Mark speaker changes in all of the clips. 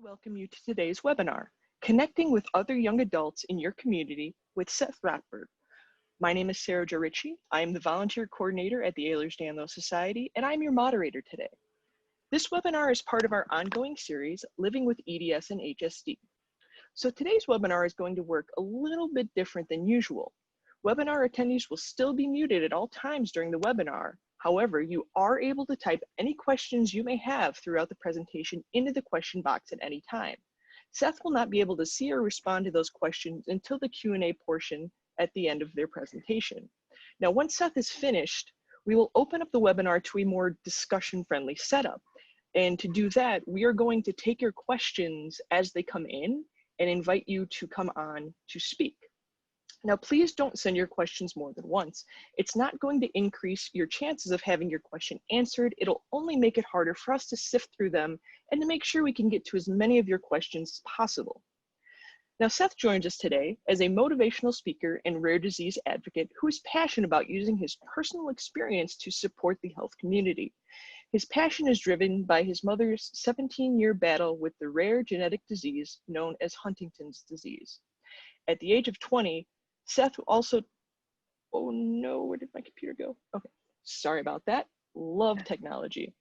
Speaker 1: welcome you to today's webinar, Connecting with Other Young Adults in Your Community with Seth Rotberg. My name is Sarah Ritchie. I am the volunteer coordinator at the Ehlers-Danlos Society, and I'm your moderator today. This webinar is part of our ongoing series, Living with EDS and HSD. So today's webinar is going to work a little bit different than usual. Webinar attendees will still be muted at all times during the webinar. However, you are able to type any questions you may have throughout the presentation into the question box at any time. Seth will not be able to see or respond to those questions until the Q&A portion at the end of their presentation. Now, once Seth is finished, we will open up the webinar to a more discussion-friendly setup. And to do that, we are going to take your questions as they come in and invite you to come on to speak. Now, please don't send your questions more than once. It's not going to increase your chances of having your question answered. It'll only make it harder for us to sift through them and to make sure we can get to as many of your questions as possible. Now, Seth joins us today as a motivational speaker and rare disease advocate who is passionate about using his personal experience to support the health community. His passion is driven by his mother's 17-year battle with the rare genetic disease known as Huntington's disease. At the age of 20, Seth also, oh no, where did my computer go? Okay, sorry about that. Love technology.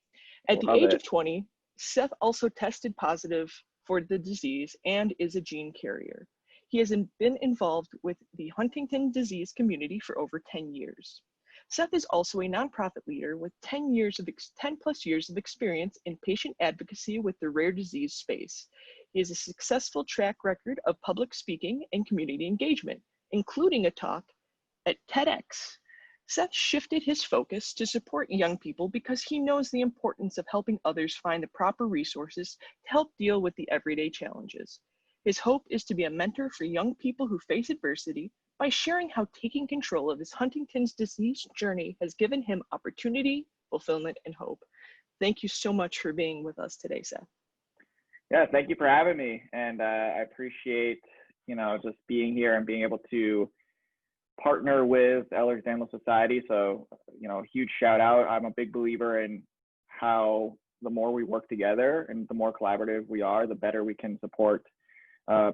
Speaker 1: At the age of 20, Seth also tested positive for the disease and is a gene carrier. He has been involved with the Huntington disease community for over 10 years. Seth is also a nonprofit leader with 10 plus years of experience in patient advocacy with the rare disease space. He has a successful track record of public speaking and community engagement, including a talk at TEDx. Seth shifted his focus to support young people because he knows the importance of helping others find the proper resources to help deal with the everyday challenges. His hope is to be a mentor for young people who face adversity by sharing how taking control of his Huntington's disease journey has given him opportunity, fulfillment, and hope. Thank you so much for being with us today, Seth.
Speaker 2: Yeah, thank you for having me. And I appreciate just being here and being able to partner with Ehlers-Danlos Society. So, a huge shout out. I'm a big believer in how the more we work together and the more collaborative we are, the better we can support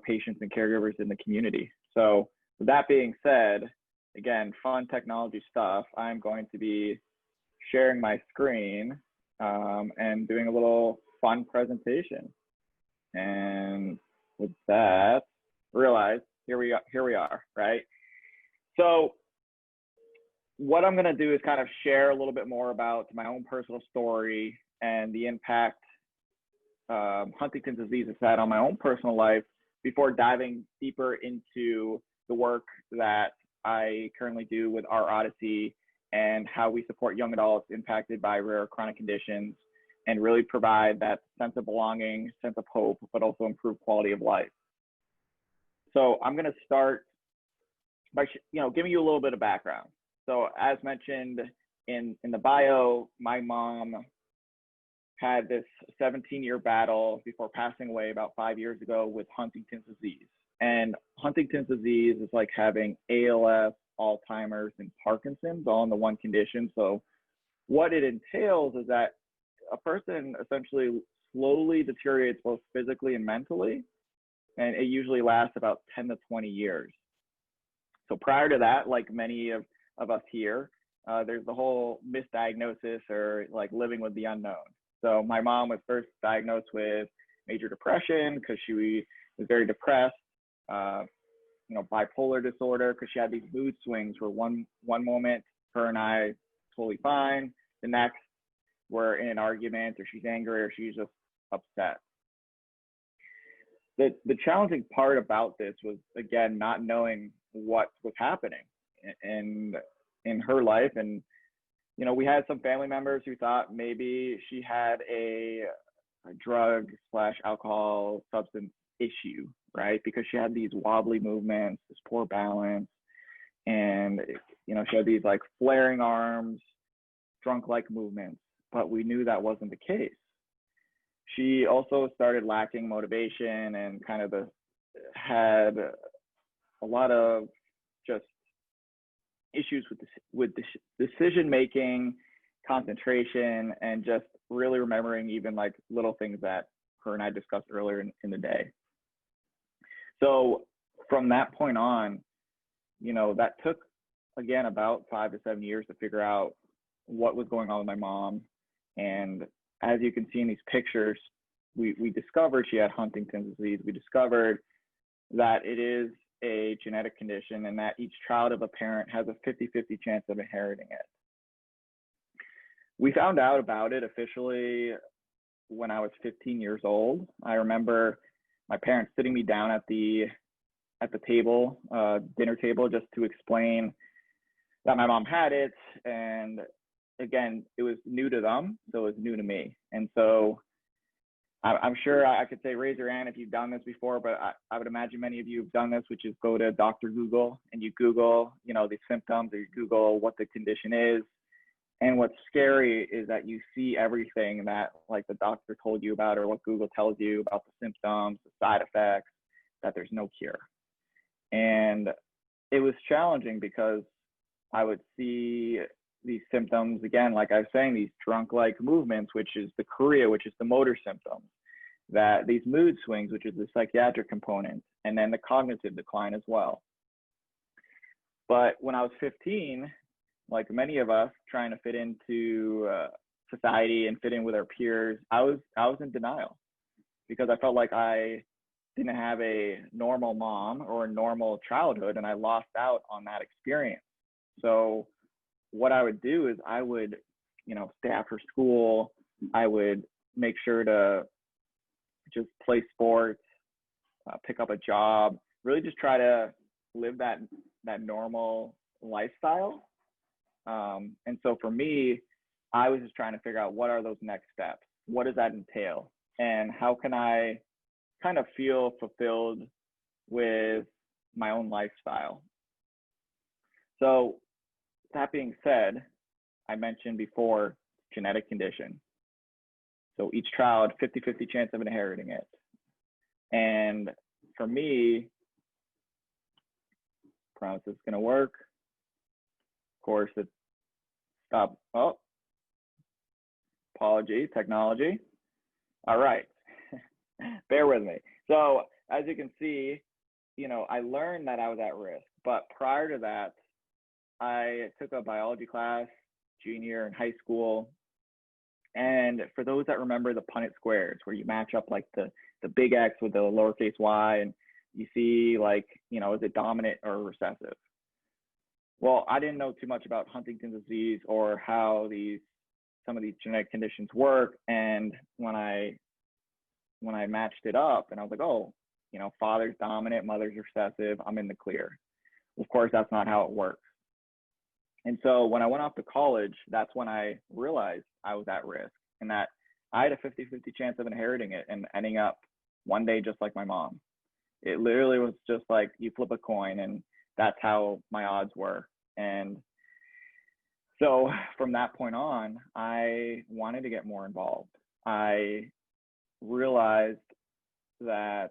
Speaker 2: patients and caregivers in the community. So with that being said, again, fun technology stuff. I'm going to be sharing my screen and doing a little fun presentation. And with that, realize here we are, right? So what I'm going to do is kind of share a little bit more about my own personal story and the impact Huntington's disease has had on my own personal life before diving deeper into the work that I currently do with Our Odyssey and how we support young adults impacted by rare chronic conditions and really provide that sense of belonging, sense of hope, but also improve quality of life. So I'm going to start by giving you a little bit of background. So as mentioned in the bio, my mom had this 17-year battle before passing away about 5 years ago with Huntington's disease. And Huntington's disease is like having ALS, Alzheimer's, and Parkinson's all in the one condition. So what it entails is that a person essentially slowly deteriorates both physically and mentally, and it usually lasts about 10 to 20 years. So prior to that, like many of us here, there's the whole misdiagnosis or like living with the unknown. So my mom was first diagnosed with major depression because she was very depressed, bipolar disorder because she had these mood swings where one moment her and I totally fine, the next we're in an argument or she's angry or she's just upset. The challenging part about this was, again, not knowing what was happening in her life. And, we had some family members who thought maybe she had a drug/alcohol substance issue, right? Because she had these wobbly movements, this poor balance, and, she had these like flaring arms, drunk-like movements, but we knew that wasn't the case. She also started lacking motivation and kind of had a lot of just issues with decision making, concentration, and just really remembering even like little things that her and I discussed earlier in the day. So from that point on, that took, again, about 5 to 7 years to figure out what was going on with my mom. And as you can see in these pictures, we discovered she had Huntington's disease. We discovered that it is a genetic condition and that each child of a parent has a 50-50 chance of inheriting it. We found out about it officially when I was 15 years old. I remember my parents sitting me down at the table, dinner table, just to explain that my mom had it. And again, it was new to them, so it was new to me. And so I'm sure I could say raise your hand if you've done this before, but I would imagine many of you have done this, which is go to Dr. Google and you Google, the symptoms, or you Google what the condition is. And what's scary is that you see everything that like the doctor told you about, or what Google tells you about the symptoms, the side effects, that there's no cure. And it was challenging because I would see these symptoms, again, like I was saying, these drunk-like movements, which is the chorea, which is the motor symptoms, that these mood swings, which is the psychiatric component, and then the cognitive decline as well. But when I was 15, like many of us trying to fit into society and fit in with our peers, I was in denial because I felt like I didn't have a normal mom or a normal childhood, and I lost out on that experience. So what I would do is I would, stay after school. I would make sure to just play sports, pick up a job, really just try to live that normal lifestyle. And so for me, I was just trying to figure out what are those next steps? What does that entail? And how can I kind of feel fulfilled with my own lifestyle? So that being said, I mentioned before, genetic condition. So each child, 50-50 chance of inheriting it. And for me, promise it's gonna work. Of course, it stopped. Oh, apology, technology. All right, bear with me. So as you can see, I learned that I was at risk, but prior to that, I took a biology class junior year in high school. And for those that remember the Punnett squares, where you match up like the big X with the lowercase y, and you see like, is it dominant or recessive? Well, I didn't know too much about Huntington's disease or how some of these genetic conditions work. And when I matched it up and I was like, oh, father's dominant, mother's recessive, I'm in the clear. Of course, that's not how it works. And so when I went off to college, that's when I realized I was at risk and that I had a 50-50 chance of inheriting it and ending up one day just like my mom. It literally was just like you flip a coin, and that's how my odds were. And so from that point on, I wanted to get more involved. I realized that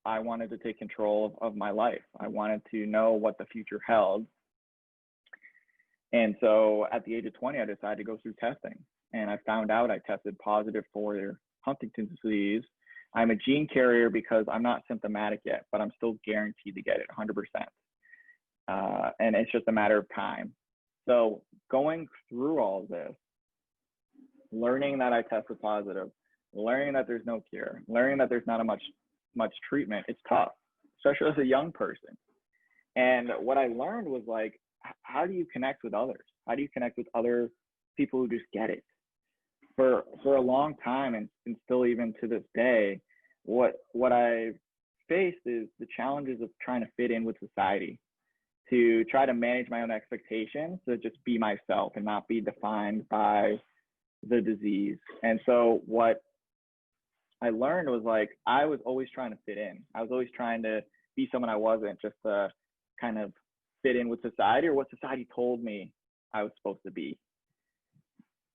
Speaker 2: I wanted to take control of my life. I wanted to know what the future held. And so at the age of 20, I decided to go through testing. And I found out I tested positive for Huntington's disease. I'm a gene carrier because I'm not symptomatic yet, but I'm still guaranteed to get it 100%. And it's just a matter of time. So going through all of this, learning that I tested positive, learning that there's no cure, learning that there's not much treatment, it's tough, especially as a young person. And what I learned was like, how do you connect with others? How do you connect with other people who just get it? For a long time, and still even to this day, what I've faced is the challenges of trying to fit in with society, to try to manage my own expectations, to just be myself and not be defined by the disease. And so what I learned was like, I was always trying to fit in. I was always trying to be someone I wasn't, just to kind of fit in with society or what society told me I was supposed to be.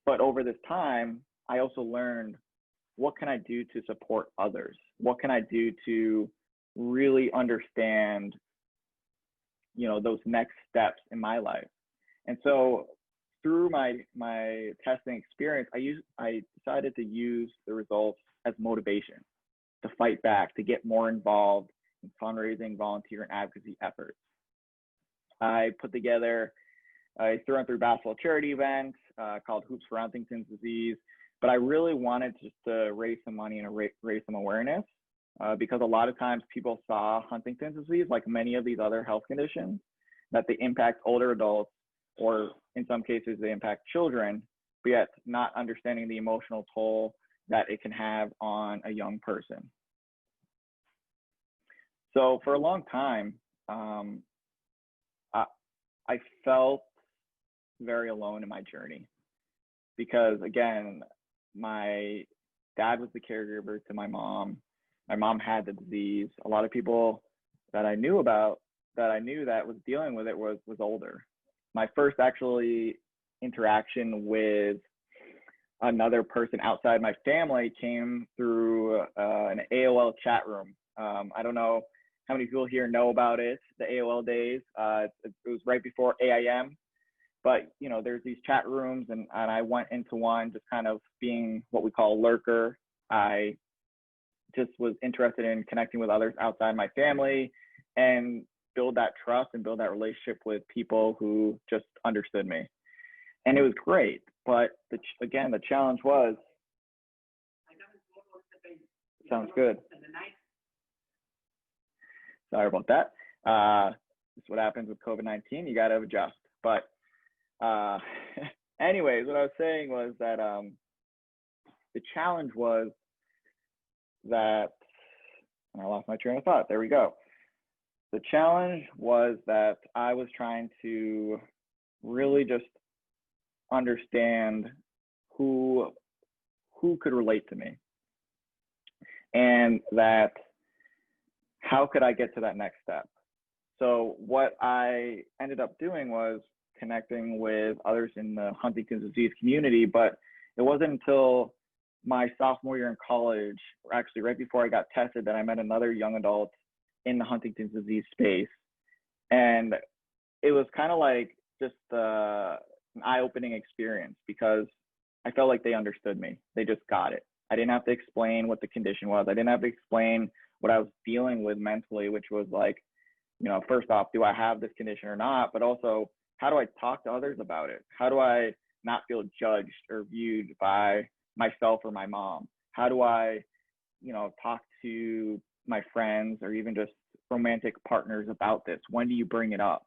Speaker 2: But over this time, I also learned, what can I do to support others? What can I do to really understand, those next steps in my life? And so through my testing experience, I decided to use the results as motivation to fight back, to get more involved in fundraising, volunteer, and advocacy efforts. I put together a through-and-through basketball charity event called Hoops for Huntington's Disease, but I really wanted just to raise some money and raise some awareness because a lot of times people saw Huntington's disease, like many of these other health conditions, that they impact older adults, or in some cases they impact children, but yet not understanding the emotional toll that it can have on a young person. So for a long time, I felt very alone in my journey because, again, my dad was the caregiver to my mom. My mom had the disease. A lot of people that I knew about, that I knew that was dealing with it was older. My first actually interaction with another person outside my family came through an AOL chat room. I don't know how many people here know about it, the AOL days. It was right before AIM, but you know, there's these chat rooms, and I went into one just kind of being what we call a lurker. I just was interested in connecting with others outside my family and build that trust and build that relationship with people who just understood me. And it was great, but again, the challenge was, sounds good. Sorry about that. This is what happens with COVID-19. You got to adjust. But anyways, what I was saying was that the challenge was that, and I lost my train of thought. There we go. The challenge was that I was trying to really just understand who could relate to me, and that how could I get to that next step. So what I ended up doing was connecting with others in the Huntington's disease community, but it wasn't until my sophomore year in college, or actually right before I got tested, that I met another young adult in the Huntington's disease space. And it was kind of like just an eye-opening experience because I felt like they understood me. They just got it. I didn't have to explain what the condition was. I didn't have to explain what I was dealing with mentally, which was like, you know, first off, do I have this condition or not? But also, how do I talk to others about it? How do I not feel judged or viewed by myself or my mom? How do I, you know, talk to my friends or even just romantic partners about this? When do you bring it up?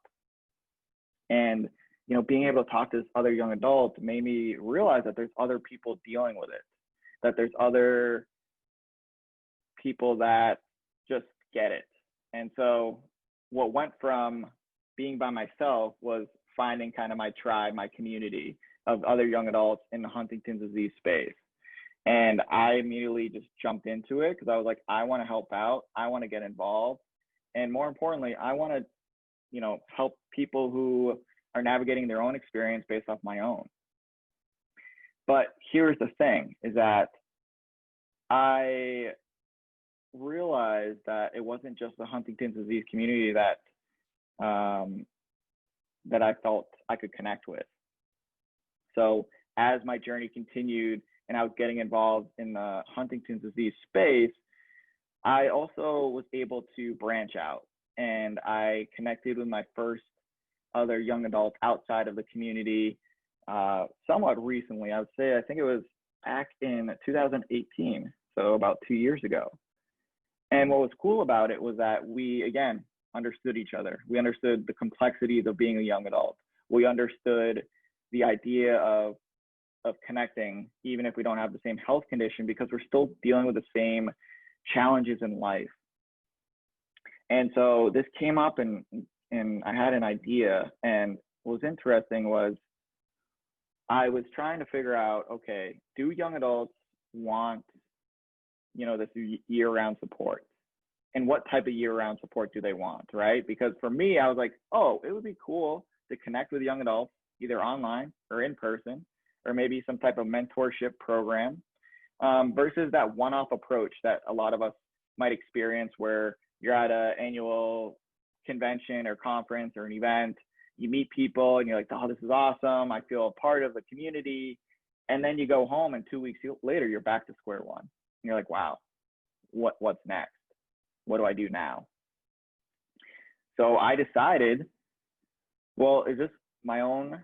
Speaker 2: And, you know, being able to talk to this other young adult made me realize that there's other people dealing with it, that there's other people that just get it. And so what went from being by myself was finding kind of my tribe, my community of other young adults in the Huntington's disease space. And I immediately just jumped into it because I was like, I want to help out. I want to get involved. And more importantly, I want to, you know, help people who are navigating their own experience based off my own. But here's the thing, is that I realized that it wasn't just the Huntington's disease community that that I felt I could connect with. So as my journey continued and I was getting involved in the Huntington's disease space, I also was able to branch out, and I connected with my first other young adults outside of the community somewhat recently. I would say, I think it was back in 2018, so about 2 years ago. And what was cool about it was that we, again, understood each other. We understood the complexities of being a young adult. We understood the idea of connecting, even if we don't have the same health condition, because we're still dealing with the same challenges in life. And so this came up, and I had an idea. And what was interesting was I was trying to figure out, okay, do young adults want, you know, this year-round support? And what type of year-round support do they want, right? Because for me, I was like, oh, it would be cool to connect with young adults, either online or in person, or maybe some type of mentorship program, versus that one-off approach that a lot of us might experience, where you're at an annual convention or conference or an event, you meet people and you're like, oh, this is awesome. I feel a part of the community. And then you go home and 2 weeks later, you're back to square one. And you're like, wow, what's next? What do I do now? So I decided, well, is this my own,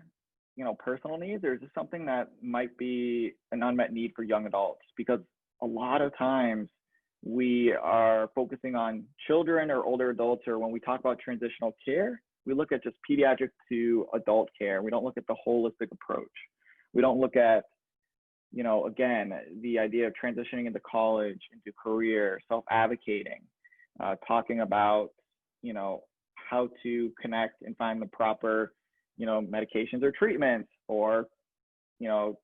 Speaker 2: personal needs, or is this something that might be an unmet need for young adults? Because a lot of times we are focusing on children or older adults, or when we talk about transitional care, we look at just pediatric to adult care. We don't look at the holistic approach. We don't look at, again, the idea of transitioning into college, into career, self-advocating, talking about, how to connect and find the proper, medications or treatments, or,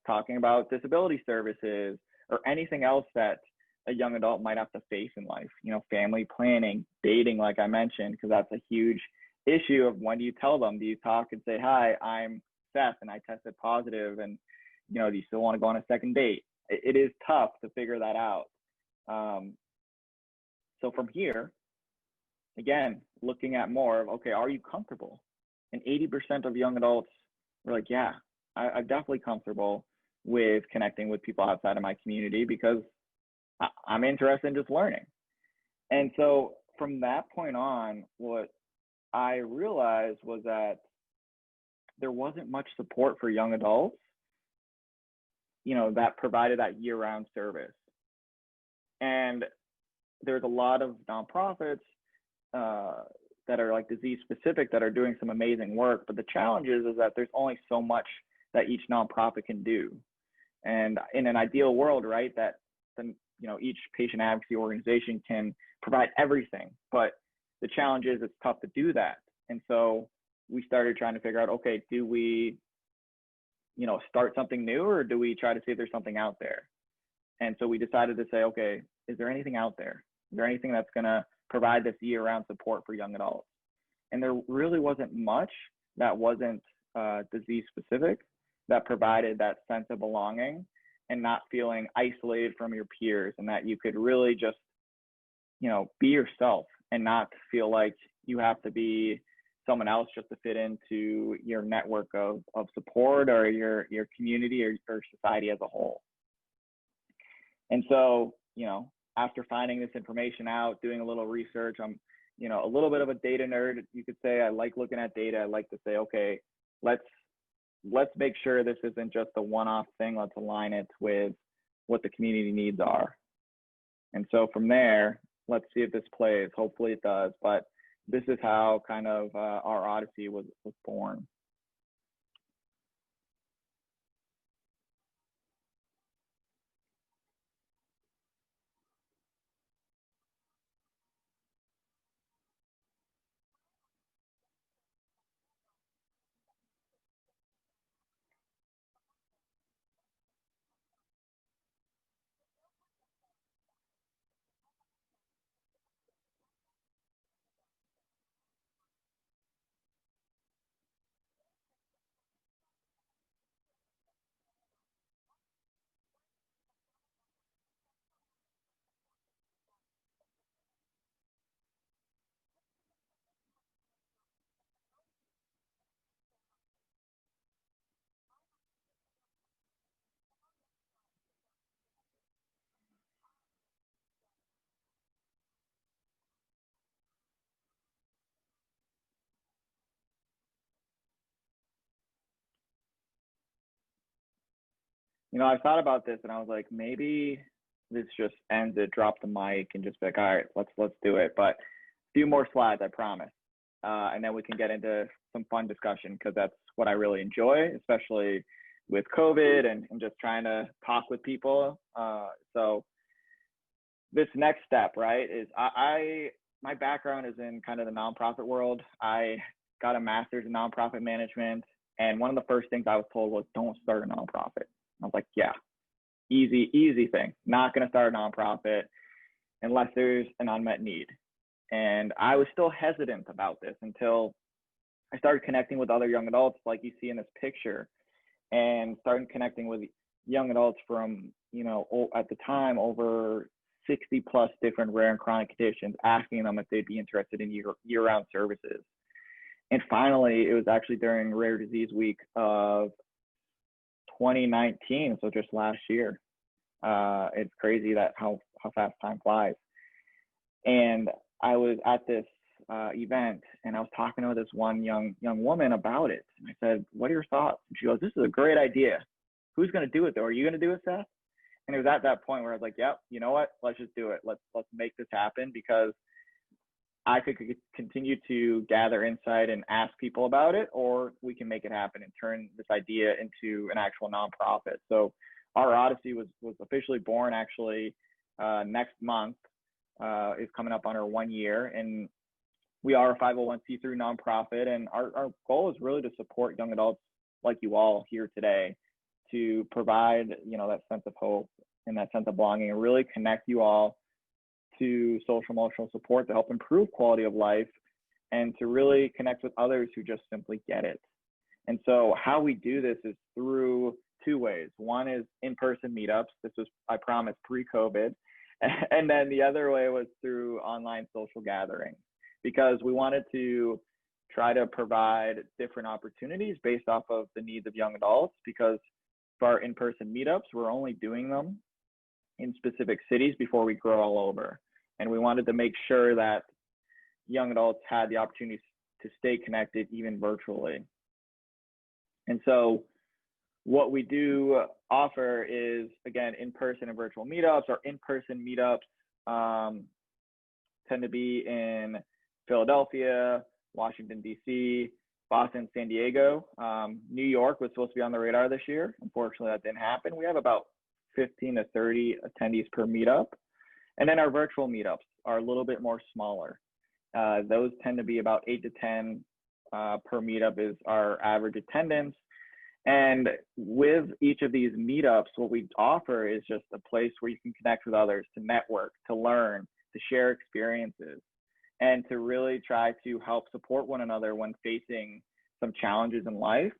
Speaker 2: talking about disability services or anything else that a young adult might have to face in life, family planning, dating, like I mentioned, because that's a huge issue of when do you tell them? Do you talk and say, hi, I'm Seth and I tested positive, and, do you still want to go on a second date? It is tough to figure that out. So from here, again, looking at more of, okay, are you comfortable? And 80% of young adults were like, yeah, I'm definitely comfortable with connecting with people outside of my community because I'm interested in just learning. And so from that point on, what I realized was that there wasn't much support for young adults, that provided that year-round service. And there's a lot of nonprofits that are like disease specific that are doing some amazing work, but the challenge is that there's only so much that each nonprofit can do. And in an ideal world, right, that each patient advocacy organization can provide everything, but the challenge is it's tough to do that. And so we started trying to figure out, okay, do we start something new, or do we try to see if there's something out there? And so we decided to say, okay, is there anything out there? Is there anything that's going to provide this year-round support for young adults? And there really wasn't much that wasn't disease specific, that provided that sense of belonging and not feeling isolated from your peers, and that you could really just, be yourself and not feel like you have to be someone else just to fit into your network of support or your community or society as a whole. And so, after finding this information out, doing a little research, I'm, a little bit of a data nerd, you could say. I like looking at data. I like to say, okay, let's make sure this isn't just a one-off thing. Let's align it with what the community needs are. And so from there, let's see if this plays. Hopefully it does. But this is how kind of Our Odyssey was born. I thought about this and I was like, maybe this just ends it, drop the mic and just be like, all right, let's do it. But a few more slides, I promise. And then we can get into some fun discussion, because that's what I really enjoy, especially with COVID and just trying to talk with people. So this next step, right, is my background is in kind of the nonprofit world. I got a master's in nonprofit management. And one of the first things I was told was, don't start a nonprofit. I was like, yeah, easy thing. Not going to start a nonprofit unless there's an unmet need. And I was still hesitant about this until I started connecting with other young adults, like you see in this picture, and started connecting with young adults from, at the time, over 60 plus different rare and chronic conditions, asking them if they'd be interested in year-round services. And finally, it was actually during Rare Disease Week of 2019, so just last year. It's crazy that how fast time flies. And I was at this event, and I was talking to this one young woman about it. And I said, "What are your thoughts?" And she goes, "This is a great idea. Who's going to do it though? Are you going to do it, Seth?" And it was at that point where I was like, "Yep, you know what? Let's just do it. Let's make this happen," because I could continue to gather insight and ask people about it, or we can make it happen and turn this idea into an actual nonprofit. So Our Odyssey was officially born actually next month, is coming up on our 1 year. And we are a 501c3 nonprofit. And our goal is really to support young adults like you all here today, to provide, that sense of hope and that sense of belonging, and really connect you all to social emotional support to help improve quality of life, and to really connect with others who just simply get it. And so how we do this is through two ways. One is in-person meetups. This was, I promise, pre-COVID. And then the other way was through online social gatherings, because we wanted to try to provide different opportunities based off of the needs of young adults, because for our in-person meetups, we're only doing them in specific cities before we grow all over. And we wanted to make sure that young adults had the opportunity to stay connected even virtually. And so what we do offer is, again, in-person and virtual meetups. Our in-person meetups tend to be in Philadelphia, Washington, D.C., Boston, San Diego. New York was supposed to be on the radar this year. Unfortunately, that didn't happen. We have about 15 to 30 attendees per meetup. And then our virtual meetups are a little bit more smaller. Those tend to be about 8 to 10 per meetup is our average attendance. And with each of these meetups, what we offer is just a place where you can connect with others, to network, to learn, to share experiences, and to really try to help support one another when facing some challenges in life.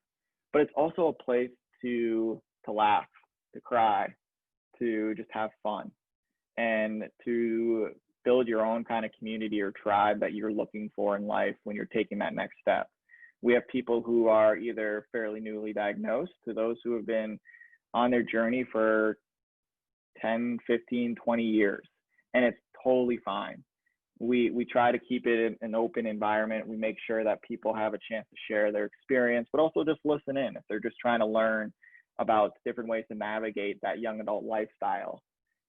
Speaker 2: But it's also a place to laugh, to cry, to just have fun, and to build your own kind of community or tribe that you're looking for in life when you're taking that next step. We have people who are either fairly newly diagnosed, to those who have been on their journey for 10, 15, 20 years, and it's totally fine. We try to keep it an open environment. We make sure that people have a chance to share their experience, but also just listen in if they're just trying to learn about different ways to navigate that young adult lifestyle.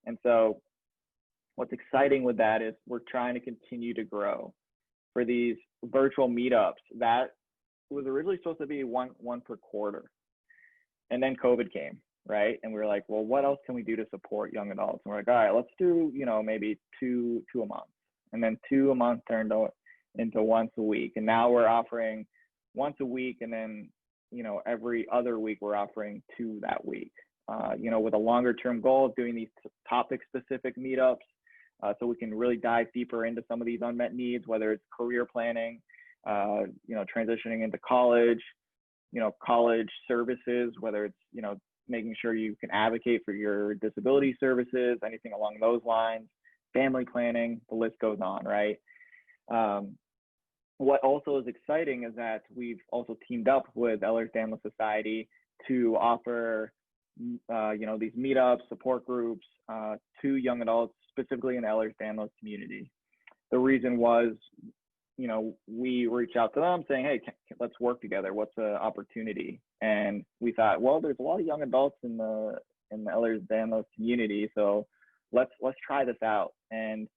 Speaker 2: And so what's exciting with that is we're trying to continue to grow. For these virtual meetups, that was originally supposed to be one per quarter. And then COVID came, right? And we were like, well, what else can we do to support young adults? And we're like, all right, let's do, maybe two a month. And then 2 a month turned into once a week. And now we're offering once a week, and then, every other week we're offering 2 that week, with a longer term goal of doing these topic specific meetups, so we can really dive deeper into some of these unmet needs, whether it's career planning, transitioning into college, college services, whether it's, making sure you can advocate for your disability services, anything along those lines, family planning, the list goes on, right? What also is exciting is that we've also teamed up with Ehlers-Danlos Society to offer, these meetups, support groups to young adults, specifically in the Ehlers-Danlos community. The reason was, we reached out to them saying, hey, let's work together. What's the opportunity? And we thought, well, there's a lot of young adults in the Ehlers-Danlos community, so let's try this out. And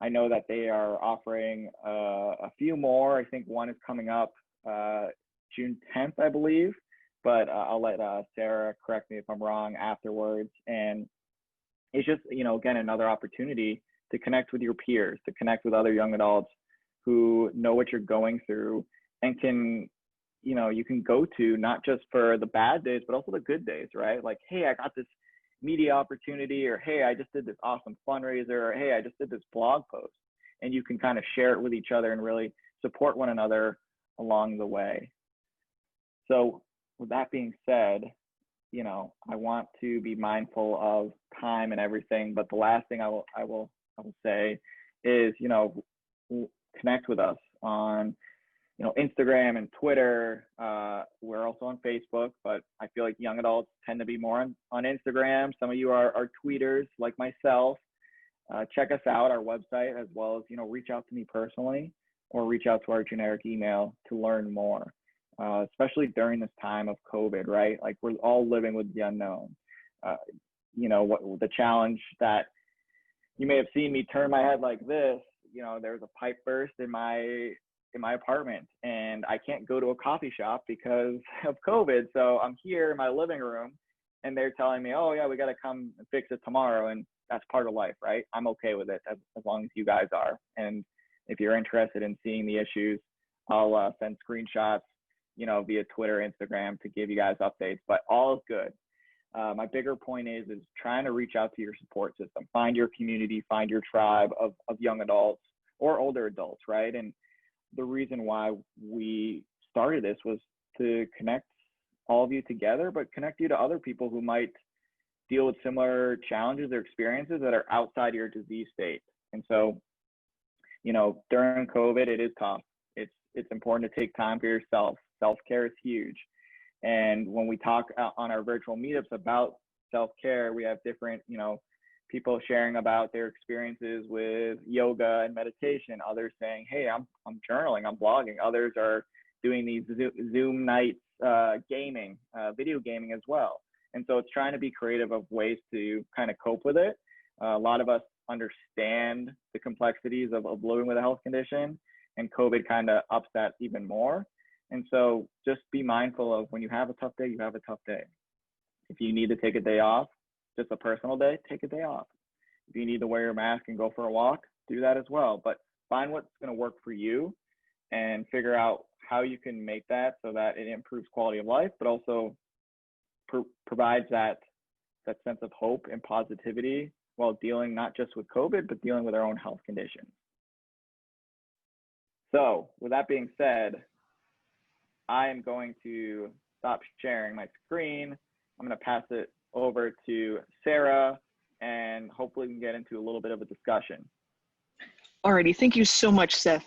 Speaker 2: I know that they are offering a few more. I think one is coming up June 10th, I believe, but I'll let Sarah correct me if I'm wrong afterwards. And it's just, again, another opportunity to connect with your peers, to connect with other young adults who know what you're going through, and can, you can go to not just for the bad days, but also the good days, right? Like, hey, I got this media opportunity, or hey, I just did this awesome fundraiser, or hey, I just did this blog post, and you can kind of share it with each other and really support one another along the way. So with that being said, I want to be mindful of time and everything, but the last thing I will say is, connect with us on Instagram and Twitter. We're also on Facebook, but I feel like young adults tend to be more on Instagram. Some of you are tweeters like myself. Check us out, our website, as well as, reach out to me personally or reach out to our generic email to learn more, especially during this time of COVID, right? Like, we're all living with the unknown. What the challenge that you may have seen me turn my head like this, there was a pipe burst in my apartment, and I can't go to a coffee shop because of COVID. So I'm here in my living room, and they're telling me, oh yeah, we got to come and fix it tomorrow. And that's part of life, right? I'm okay with it as long as you guys are. And if you're interested in seeing the issues, I'll send screenshots, via Twitter, Instagram to give you guys updates, but all is good. My bigger point is trying to reach out to your support system, find your community, find your tribe of young adults or older adults, right? And the reason why we started this was to connect all of you together, but connect you to other people who might deal with similar challenges or experiences that are outside your disease state. And so, during COVID, it is tough. It's important to take time for yourself. Self-care is huge. And when we talk on our virtual meetups about self-care, we have different, people sharing about their experiences with yoga and meditation. Others saying, hey, I'm journaling, I'm blogging. Others are doing these Zoom nights, gaming, video gaming as well. And so it's trying to be creative of ways to kind of cope with it. A lot of us understand the complexities of living with a health condition, and COVID kind of ups that even more. And so just be mindful of when you have a tough day, you have a tough day. If you need to take a day off, just a personal day, take a day off. If you need to wear your mask and go for a walk, do that as well. But find what's going to work for you and figure out how you can make that so that it improves quality of life, but also provides that sense of hope and positivity while dealing not just with COVID, but dealing with our own health conditions. So with that being said, I am going to stop sharing my screen. I'm going to pass it over to Sarah, and hopefully we can get into a little bit of a discussion.
Speaker 1: Alrighty, thank you so much, Seth.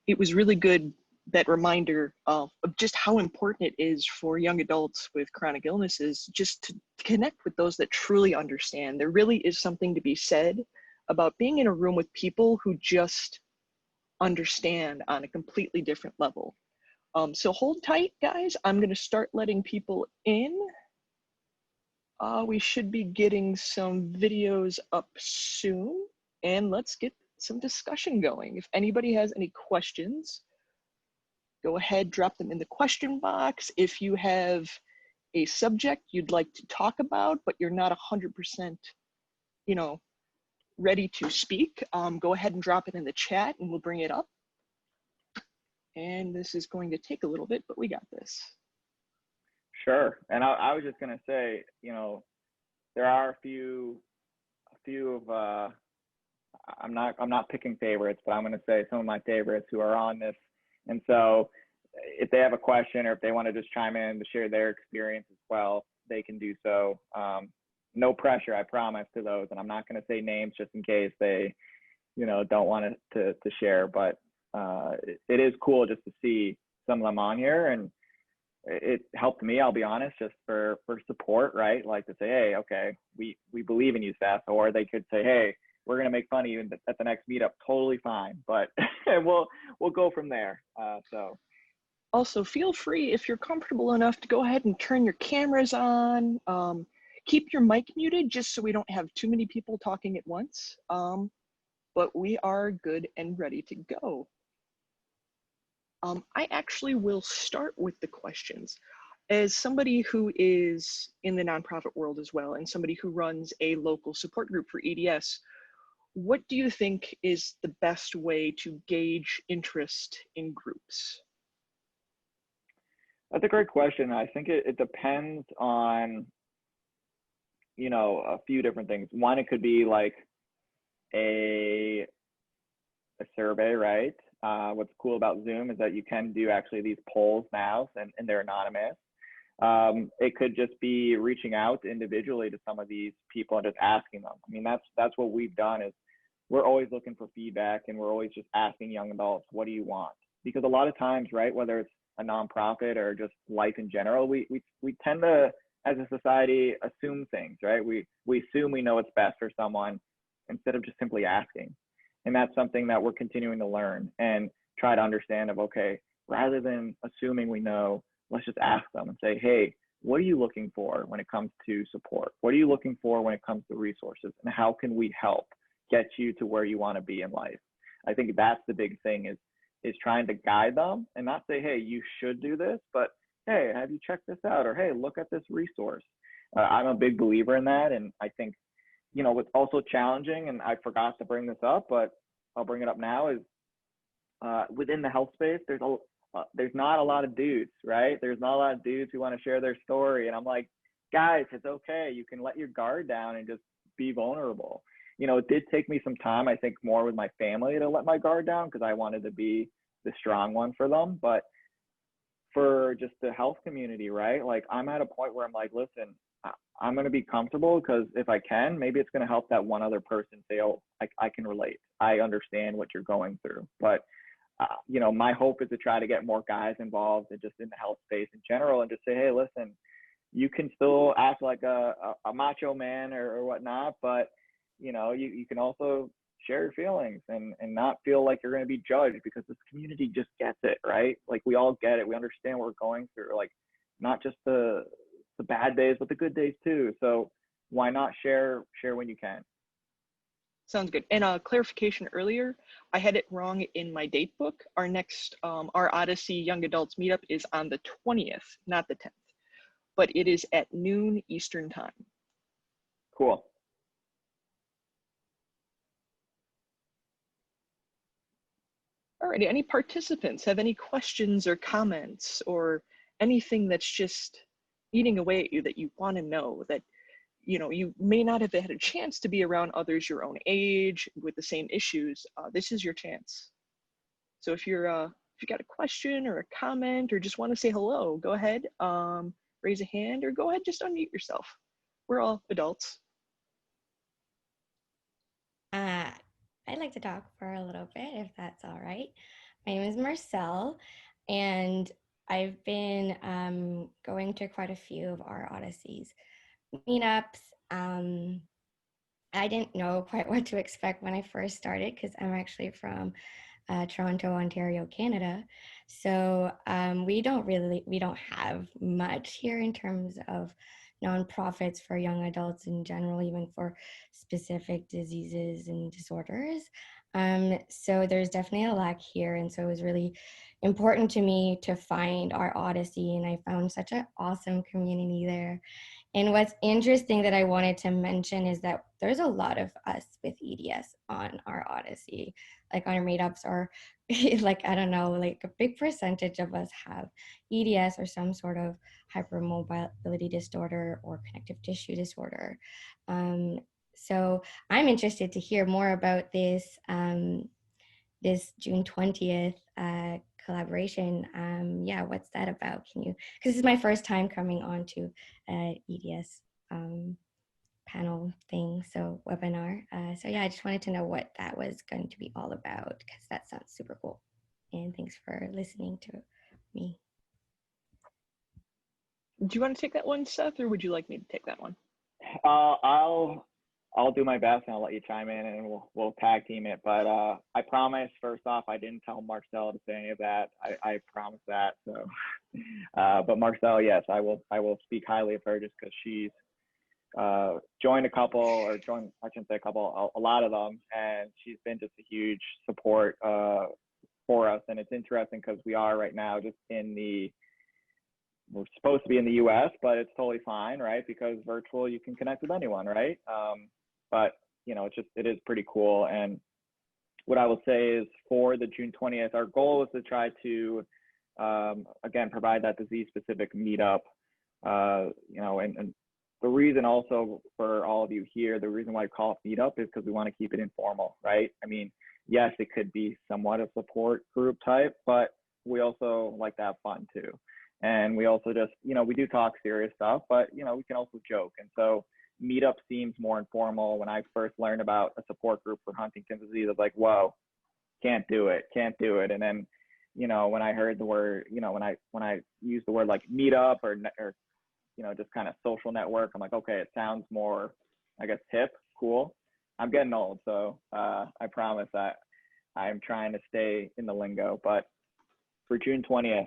Speaker 1: It was really good, that reminder of just how important it is for young adults with chronic illnesses just to connect with those that truly understand. There really is something to be said about being in a room with people who just understand on a completely different level. So hold tight, guys. I'm going to start letting people in. We should be getting some videos up soon, and let's get some discussion going. If anybody has any questions, go ahead, drop them in the question box. If you have a subject you'd like to talk about, but you're not 100%, ready to speak, go ahead and drop it in the chat and we'll bring it up. And this is going to take a little bit, but we got this.
Speaker 2: Sure. And I was just going to say, there are a few of, I'm not picking favorites, but I'm going to say some of my favorites who are on this. And so if they have a question or if they want to just chime in to share their experience as well, they can do so. No pressure, I promise, to those. And I'm not going to say names just in case they, don't want to share. But it is cool just to see some of them on here. And it helped me, I'll be honest, just for support, right? Like to say, hey, okay, we believe in you, Seth. Or they could say, hey, we're going to make fun of you at the next meetup. Totally fine. But we'll go from there. So.
Speaker 1: Also, feel free, if you're comfortable enough, to go ahead and turn your cameras on. Keep your mic muted just so we don't have too many people talking at once. But we are good and ready to go. I actually will start with the questions. As somebody who is in the nonprofit world as well, and somebody who runs a local support group for EDS, what do you think is the best way to gauge interest in groups?
Speaker 2: That's a great question. I think it depends on, a few different things. One, it could be like a survey, right? What's cool about Zoom is that you can do actually these polls now, and they're anonymous. It could just be reaching out individually to some of these people and just asking them. I mean, that's what we've done, is we're always looking for feedback, and we're always just asking young adults, what do you want? because a lot of times, right, whether it's a nonprofit or just life in general, we tend to, as a society, assume things, right? We assume we know what's best for someone instead of just simply asking. And that's something that we're continuing to learn and try to understand of, okay, rather than assuming we know, let's just ask them and say, hey, what are you looking for when it comes to support? What are you looking for when it comes to resources? And how can we help get you to where you want to be in life? I think that's the big thing, is trying to guide them and not say, hey, you should do this, but hey, have you checked this out? Or hey, look at this resource. I'm a big believer in that. And I think, you know, what's also challenging, and I forgot to bring this up, but I'll bring it up now, is within the health space, there's not a lot of dudes, right? There's not a lot of dudes who want to share their story. And I'm like, guys, it's okay. You can let your guard down and just be vulnerable. You know, it did take me some time, I think, more with my family to let my guard down because I wanted to be the strong one for them. But for just the health community, right? Like, I'm at a point where I'm like, listen, I'm going to be comfortable because if I can, maybe it's going to help that one other person say, oh, I can relate. I understand what you're going through. But you know, my hope is to try to get more guys involved and just in the health space in general and just say, hey, listen, you can still act like a macho man or whatnot, but, you know, you can also share your feelings and not feel like you're going to be judged, because this community just gets it, right? Like, we all get it. We understand what we're going through, like not just the bad days, but the good days too. So why not share when you can?
Speaker 1: Sounds good. And clarification earlier, I had it wrong in my date book. Our next Our Odyssey Young Adults Meetup is on the 20th, not the 10th, but it is at noon Eastern time.
Speaker 2: Cool.
Speaker 1: Alrighty, any participants have any questions or comments or anything that's just eating away at you that you want to know, that, you know, you may not have had a chance to be around others your own age with the same issues? This is your chance. So if you got a question or a comment or just want to say hello, go ahead, raise a hand, or go ahead, just unmute yourself. We're all adults.
Speaker 3: I'd like to talk for a little bit, if that's all right. My name is Marcel, and I've been going to quite a few of our Odysseys meetups. I didn't know quite what to expect when I first started, because I'm actually from Toronto, Ontario, Canada. So we don't have much here in terms of nonprofits for young adults in general, even for specific diseases and disorders. So there's definitely a lack here. And so it was really important to me to find Our Odyssey, and I found such an awesome community there. And what's interesting that I wanted to mention is that there's a lot of us with EDS on Our Odyssey, like on our meetups, or like, I don't know, like a big percentage of us have EDS or some sort of hypermobility disorder or connective tissue disorder. So I'm interested to hear more about this, this June 20th collaboration. Yeah, what's that about? Can you, because this is my first time coming on to EDS panel thing, so webinar. So yeah, I just wanted to know what that was going to be all about, because that sounds super cool. And thanks for listening to me.
Speaker 1: Do you want to take that one, Seth, or would you like me to take that one?
Speaker 2: I'll do my best and I'll let you chime in and we'll tag team it. But I promise, first off, I didn't tell Marcel to say any of that. I promise that. So, but Marcel, yes, I will speak highly of her just because she's joined a couple, or I shouldn't say a couple, a lot of them, and she's been just a huge support for us. And it's interesting because we are right now just we're supposed to be in the US, but it's totally fine, right? Because virtual, you can connect with anyone, right? But you know, it is pretty cool. And what I will say is, for the June 20th, our goal is to try to, again, provide that disease-specific meetup. You know, and the reason also for all of you here, the reason why I call it meetup is because we want to keep it informal, right? I mean, yes, it could be somewhat a support group type, but we also like to have fun too. And we also just, you know, we do talk serious stuff, but, you know, we can also joke. And so meetup seems more informal. When I first learned about a support group for Huntington's disease, I was like, whoa, can't do it. And then, you know, when I heard the word, you know, when I use the word like meetup or you know, just kind of social network, I'm like, okay, it sounds more, I guess, hip, cool. I'm getting old, so I promise that I'm trying to stay in the lingo. But for June 20th,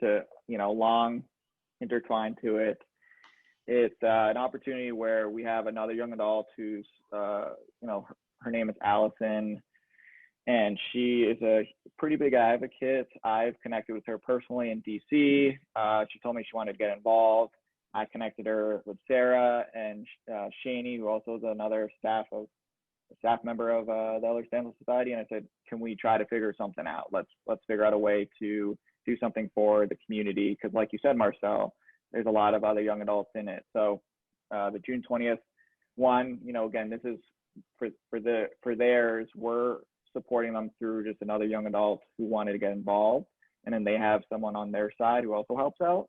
Speaker 2: to you know, long intertwined to it, it's an opportunity where we have another young adult who's, you know, her name is Allison, and she is a pretty big advocate. I've connected with her personally in DC. She told me she wanted to get involved. I connected her with Sarah and Shani, who also is another staff member of the Ehlers-Danlos Society, and I said, can we try to figure something out? Let's figure out a way to do something for the community, because like you said, Marcel, there's a lot of other young adults in it. So the June 20th one, you know, again, this is for theirs. We're supporting them through just another young adult who wanted to get involved, and then they have someone on their side who also helps out.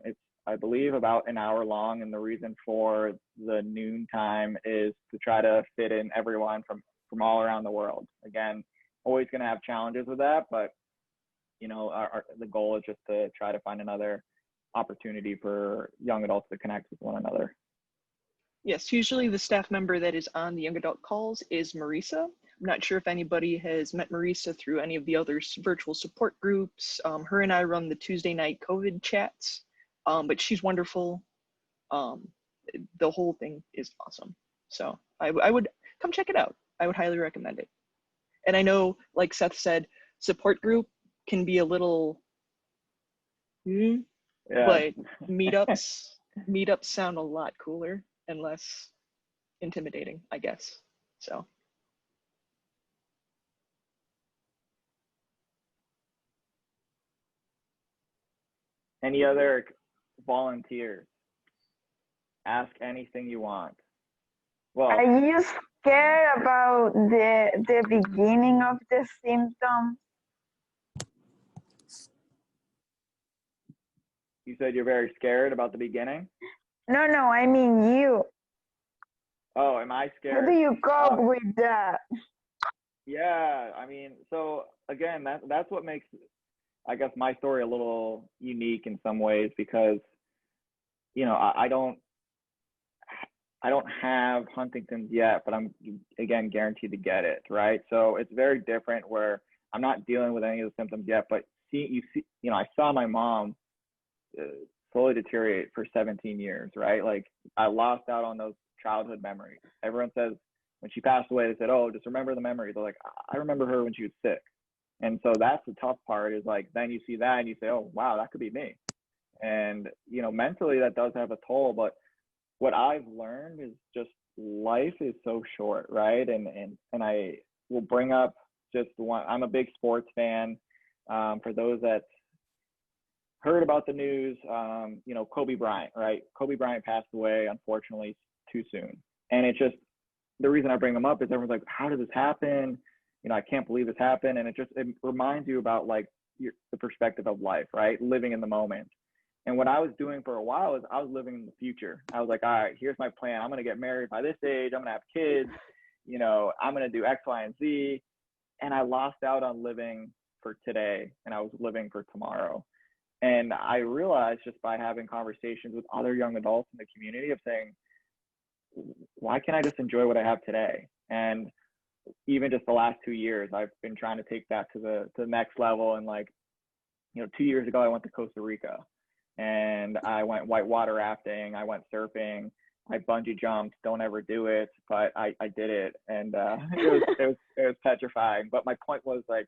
Speaker 2: It's, I believe, about an hour long, and the reason for the noon time is to try to fit in everyone from all around the world. Again, always going to have challenges with that, but you know, the goal is just to try to find another opportunity for young adults to connect with one another.
Speaker 1: Yes, usually the staff member that is on the young adult calls is Marissa. I'm not sure if anybody has met Marissa through any of the other virtual support groups. Her and I run the Tuesday night COVID chats, but she's wonderful. The whole thing is awesome. So I would come check it out. I would highly recommend it. And I know, like Seth said, support group can be a little, but meetups sound a lot cooler and less intimidating, I guess. So.
Speaker 2: Any other volunteers? Ask anything you want. Well,
Speaker 4: are you scared about the beginning of the symptoms?
Speaker 2: You said you're very scared about the beginning?
Speaker 4: No, I mean you.
Speaker 2: Oh, am I scared?
Speaker 4: How do you cope with that?
Speaker 2: Yeah, I mean, so again, that's what makes, I guess, my story a little unique in some ways, because, you know, I don't have Huntington's yet, but I'm, again, guaranteed to get it, right? So it's very different where I'm not dealing with any of the symptoms yet, but you know, I saw my mom slowly deteriorate for 17 years, right? Like, I lost out on those childhood memories. Everyone says when she passed away, they said, oh, just remember the memories. They're like, I remember her when she was sick. And so that's the tough part, is like, then you see that and you say, oh, wow, that could be me. And, you know, mentally that does have a toll, but what I've learned is just life is so short, right? And I will bring up just one. I'm a big sports fan. For those that heard about the news, you know, Kobe Bryant, right? Kobe Bryant passed away, unfortunately, too soon. And it's just, the reason I bring him up is everyone's like, how did this happen? You know, I can't believe this happened. And it reminds you about like the perspective of life, right? Living in the moment. And what I was doing for a while is I was living in the future. I was like, all right, here's my plan. I'm going to get married by this age. I'm going to have kids. You know, I'm going to do X, Y, and Z. And I lost out on living for today, and I was living for tomorrow. And I realized just by having conversations with other young adults in the community of saying, why can't I just enjoy what I have today? And even just the last 2 years, I've been trying to take that to the next level. And like, you know, 2 years ago, I went to Costa Rica. And I went whitewater rafting, I went surfing, I bungee jumped. Don't ever do it, but I did it, and it was petrifying. But my point was like,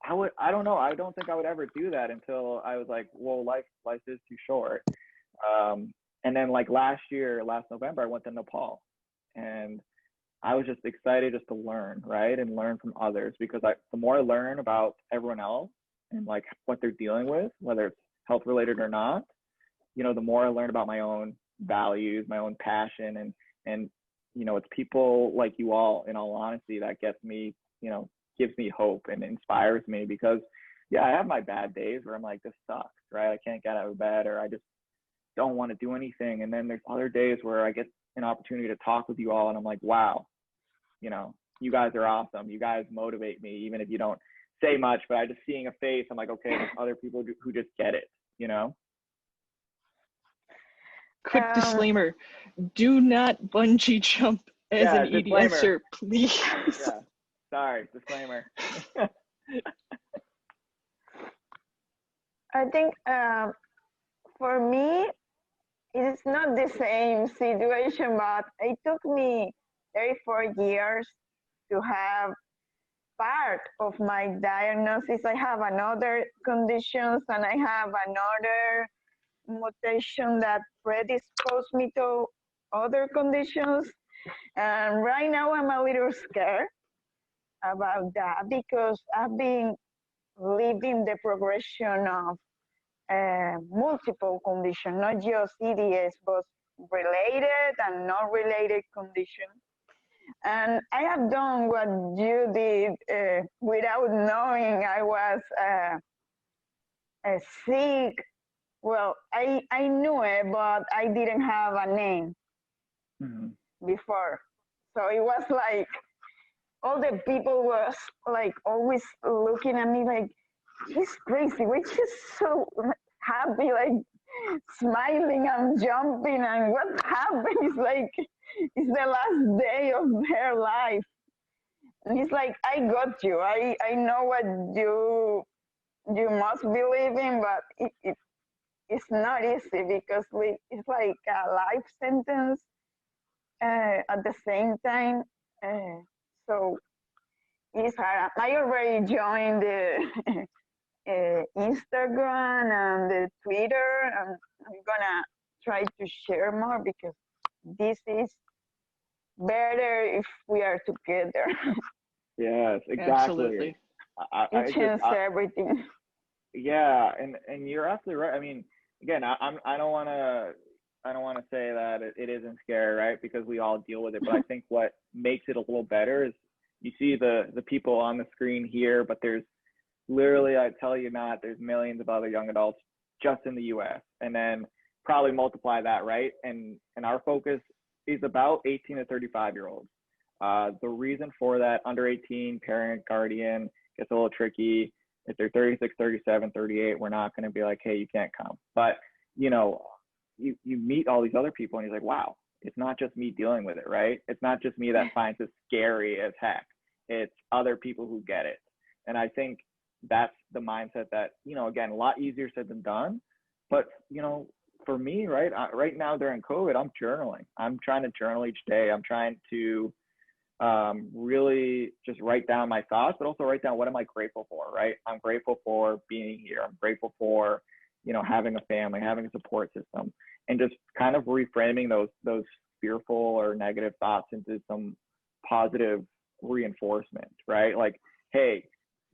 Speaker 2: I don't know, I don't think I would ever do that until I was like, well, life is too short. And then like last November, I went to Nepal, and I was just excited just to learn, right, and learn from others, because the more I learn about everyone else and like what they're dealing with, whether it's health related or not, you know, the more I learn about my own values, my own passion, and you know, it's people like you all, in all honesty, that gets me, you know, gives me hope and inspires me, because yeah, I have my bad days where I'm like, this sucks, right? I can't get out of bed, or I just don't want to do anything. And then there's other days where I get an opportunity to talk with you all, and I'm like, wow, you know, you guys are awesome. You guys motivate me, even if you don't say much, but I just seeing a face, I'm like, okay, there's other people who just get it, you know?
Speaker 1: Quick disclaimer, do not bungee jump as an
Speaker 2: disclaimer.
Speaker 1: EDSer, please.
Speaker 2: Yeah, sorry, disclaimer.
Speaker 4: I think for me, it's not the same situation, but it took me 34 years to have part of my diagnosis. I have another conditions and I have another mutation that predisposed me to other conditions. And right now I'm a little scared about that because I've been living the progression of multiple conditions, not just EDS, but related and not related conditions. And I have done what you did without knowing I was sick. Well, I knew it, but I didn't have a name before. So it was like all the people was like always looking at me like, she's crazy. We're just so happy, like smiling and jumping. And what happened is like, it's the last day of her life. And it's like, I got you. I know what you must believe in, but it's not easy because it's like a life sentence at the same time. So it's hard. I already joined the Instagram and the Twitter. And I'm gonna try to share more because this is better if we are together.
Speaker 2: Yes, exactly.
Speaker 1: Absolutely.
Speaker 4: It changes everything.
Speaker 2: Yeah, and you're absolutely right. I mean, again, I don't want to say that it isn't scary, right? Because we all deal with it. But I think what makes it a little better is you see the people on the screen here, but there's literally, I tell you not, there's millions of other young adults just in the U.S. and then probably multiply that, right? And our focus is about 18 to 35-year-olds. The reason for that, under 18, parent, guardian, gets a little tricky. If they're 36, 37, 38, we're not going to be like, hey, you can't come. But, you know, you meet all these other people and you're like, wow, it's not just me dealing with it, right? It's not just me that finds it scary as heck. It's other people who get it. And I think that's the mindset that, you know, again, a lot easier said than done. But, you know, for me, right now during COVID, I'm journaling. I'm trying to journal each day. I'm trying to really just write down my thoughts, but also write down what am I grateful for, right? I'm grateful for being here. I'm grateful for, you know, having a family, having a support system, and just kind of reframing those fearful or negative thoughts into some positive reinforcement, right? Like, hey,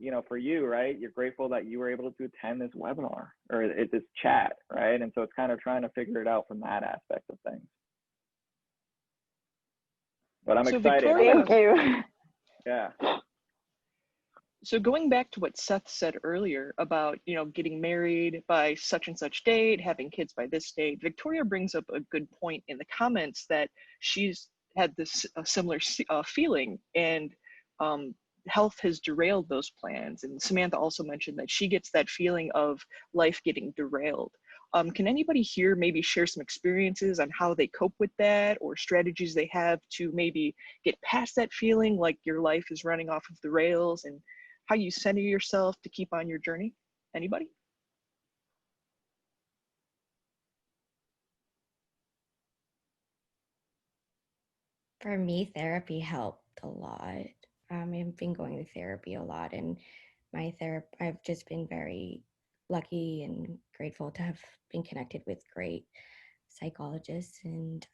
Speaker 2: you know, for you, right, you're grateful that you were able to attend this webinar or this chat, right? And so it's kind of trying to figure it out from that aspect of things. But I'm excited.
Speaker 1: Victoria,
Speaker 4: thank you.
Speaker 2: Yeah.
Speaker 1: So going back to what Seth said earlier about, you know, getting married by such and such date, having kids by this date, Victoria brings up a good point in the comments that she's had this similar feeling, and health has derailed those plans. And Samantha also mentioned that she gets that feeling of life getting derailed. Can anybody here maybe share some experiences on how they cope with that, or strategies they have to maybe get past that feeling like your life is running off of the rails, and how you center yourself to keep on your journey? Anybody?
Speaker 3: For me, therapy helped a lot. I've been going to therapy a lot, and I've just been very lucky and grateful to have been connected with great psychologists. And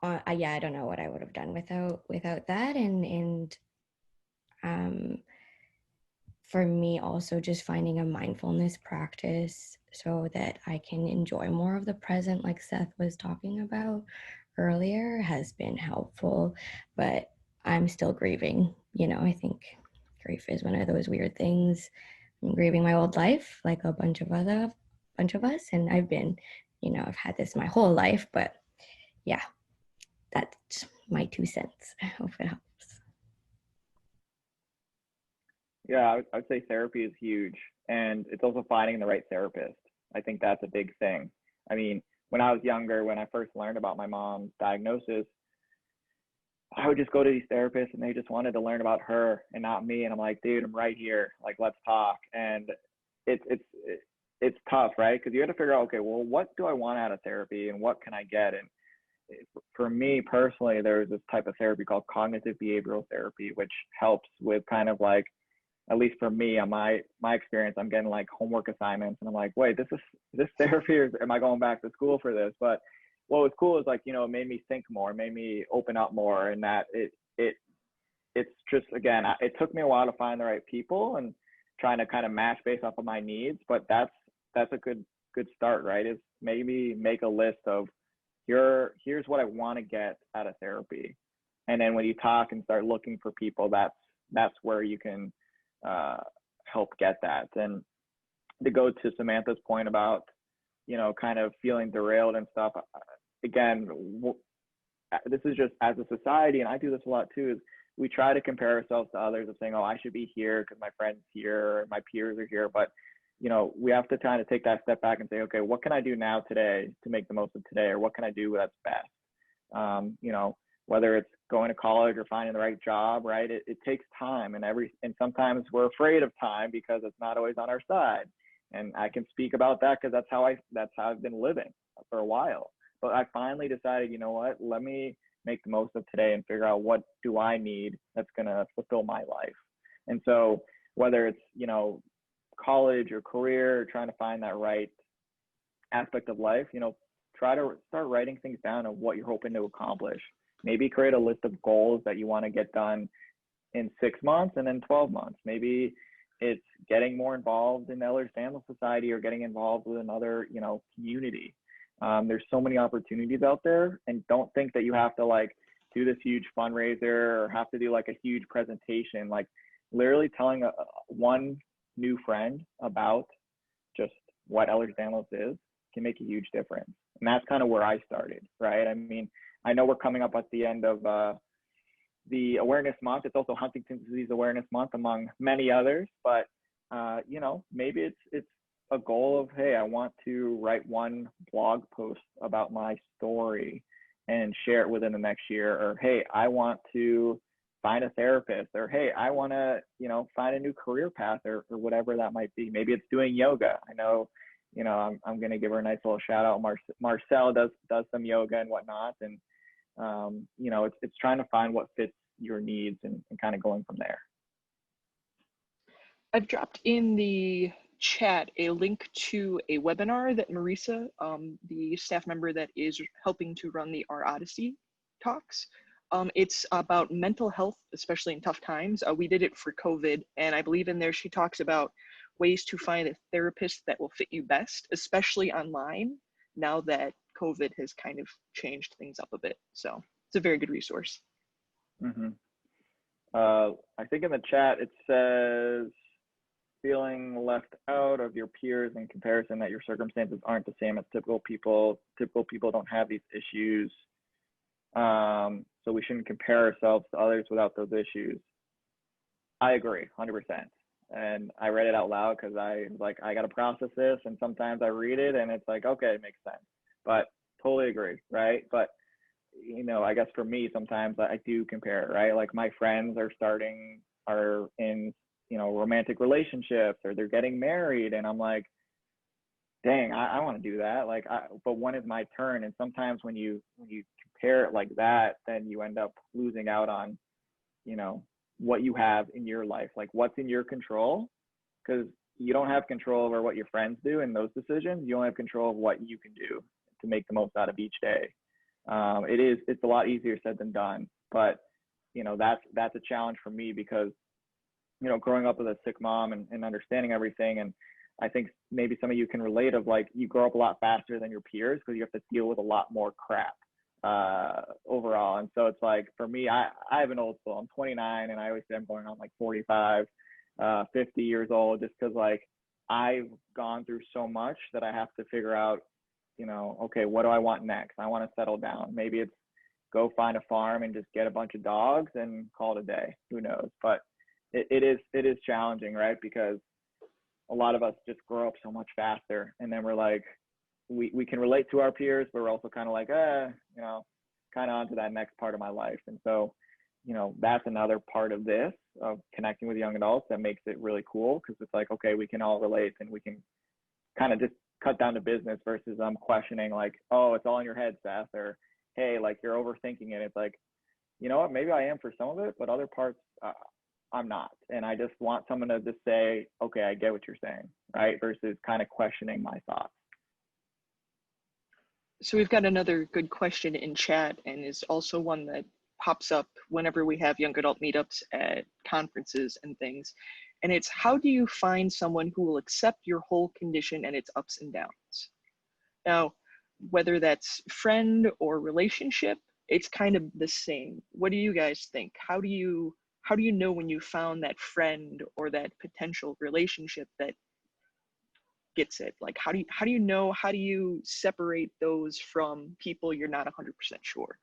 Speaker 3: yeah, I don't know what I would have done without that. And for me, also just finding a mindfulness practice so that I can enjoy more of the present, like Seth was talking about earlier, has been helpful. But I'm still grieving. You know, I think grief is one of those weird things. I'm grieving my old life, like a bunch of us, and I've been, you know, I've had this my whole life. But yeah, that's my 2 cents. I hope it helps.
Speaker 2: Yeah, I'd say therapy is huge, and it's also finding the right therapist. I think that's a big thing. I mean, when I was younger, when I first learned about my mom's diagnosis, I would just go to these therapists and they just wanted to learn about her and not me. And I'm like, dude, I'm right here. Like, let's talk. And it's tough, right? Because you have to figure out, okay, well, what do I want out of therapy and what can I get? And for me personally, there's this type of therapy called cognitive behavioral therapy, which helps with kind of like, at least for me, on my experience, I'm getting like homework assignments, and I'm like, wait, this therapy, or am I going back to school for this? But what was cool is like, you know, it made me think more, it made me open up more, and that it's just, again, it took me a while to find the right people and trying to kind of match based off of my needs, but that's a good start, right? Is maybe make a list of here's what I want to get out of therapy, and then when you talk and start looking for people, that's where you can help get that. And to go to Samantha's point about, you know, kind of feeling derailed and stuff, again, this is just as a society, and I do this a lot too, is we try to compare ourselves to others of saying, oh, I should be here because my friend's here, or my peers are here. But, you know, we have to kind of take that step back and say, okay, what can I do now today to make the most of today, or what can I do that's best? You know, whether it's going to college or finding the right job, right? It takes time, and sometimes we're afraid of time because it's not always on our side. And I can speak about that because that's how I've been living for a while. But I finally decided, you know what, let me make the most of today and figure out what do I need that's going to fulfill my life. And so whether it's, you know, college or career, or trying to find that right aspect of life, you know, try to start writing things down of what you're hoping to accomplish. Maybe create a list of goals that you want to get done in 6 months and then 12 months. Maybe it's getting more involved in Ehlers-Danlos Society, or getting involved with another, you know, community. There's so many opportunities out there, and don't think that you have to like do this huge fundraiser or have to do like a huge presentation. Like literally telling one new friend about just what Ehlers-Danlos is can make a huge difference. And that's kind of where I started, right? I mean, I know we're coming up at the end of the awareness month. It's also Huntington's Disease Awareness Month, among many others. But you know, maybe it's a goal of, hey, I want to write one blog post about my story and share it within the next year. Or hey, I want to find a therapist. Or hey, I want to, you know, find a new career path, or whatever that might be. Maybe it's doing yoga. I know, you know, I'm going to give her a nice little shout out. Marcel does some yoga and whatnot. And you know, it's trying to find what fits your needs and kind of going from there.
Speaker 1: I've dropped in the chat a link to a webinar that Marissa, the staff member that is helping to run the Our Odyssey talks. It's about mental health, especially in tough times. We did it for COVID, and I believe in there she talks about ways to find a therapist that will fit you best, especially online, now that COVID has kind of changed things up a bit. So it's a very good resource.
Speaker 2: Mm-hmm. I think in the chat it says, feeling left out of your peers in comparison, that your circumstances aren't the same as typical people. Typical people don't have these issues. So we shouldn't compare ourselves to others without those issues. I agree, 100%. And I read it out loud because I was like, I got to process this. And sometimes I read it and it's like, okay, it makes sense. But totally agree, right? But, you know, I guess for me, sometimes I do compare, right? Like my friends are in, you know, romantic relationships, or they're getting married. And I'm like, dang, I want to do that. Like, but when is my turn? And sometimes when you compare it like that, then you end up losing out on, you know, what you have in your life, like what's in your control, because you don't have control over what your friends do in those decisions. You only have control of what you can do to make the most out of each day. It's a lot easier said than done, but you know, that's a challenge for me because, you know, growing up with a sick mom and understanding everything. And I think maybe some of you can relate of like, you grow up a lot faster than your peers because you have to deal with a lot more crap overall. And so it's like, for me, I have an old soul. I'm 29 and I always say I'm going on like 45, 50 years old, just because like I've gone through so much that I have to figure out, you know, okay, what do I want next? I want to settle down. Maybe it's go find a farm and just get a bunch of dogs and call it a day. Who knows? But it is challenging, right? Because a lot of us just grow up so much faster, and then we're like, we can relate to our peers, but we're also kind of like, you know, kind of onto that next part of my life. And so, you know, that's another part of this, of connecting with young adults, that makes it really cool, because it's like, okay, we can all relate, and we can kind of just cut down to business versus questioning like, oh, it's all in your head, Seth, or hey, like you're overthinking it. It's like, you know what, maybe I am for some of it, but other parts I'm not. And I just want someone to just say, okay, I get what you're saying, right? Versus kind of questioning my thoughts.
Speaker 1: So we've got another good question in chat, and is also one that pops up whenever we have young adult meetups at conferences and things. And it's, how do you find someone who will accept your whole condition and its ups and downs? Now, whether that's friend or relationship, it's kind of the same. What do you guys think? How do you know when you found that friend or that potential relationship that gets it? Like, how do you know, how do you separate those from people you're not 100% sure?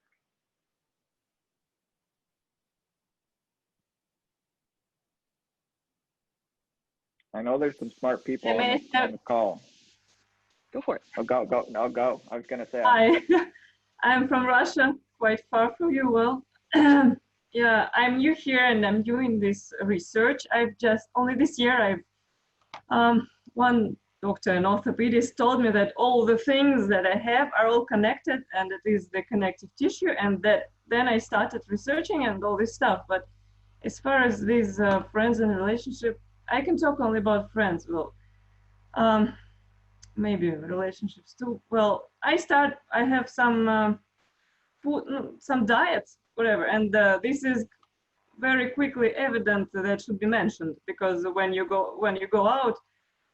Speaker 2: I know there's some smart people on the call.
Speaker 1: Go for it.
Speaker 2: I'll go. I was gonna say.
Speaker 5: Hi, I'm from Russia, quite far from you. Well, yeah, I'm new here and I'm doing this research. I've just, only this year, one doctor, an orthopedist, told me that all the things that I have are all connected, and it is the connective tissue, and that then I started researching and all this stuff. But as far as these friends and relationship, I can talk only about friends. Well, maybe relationships too. Well, I have some food, some diets, whatever, and this is very quickly evident that should be mentioned, because when you go out,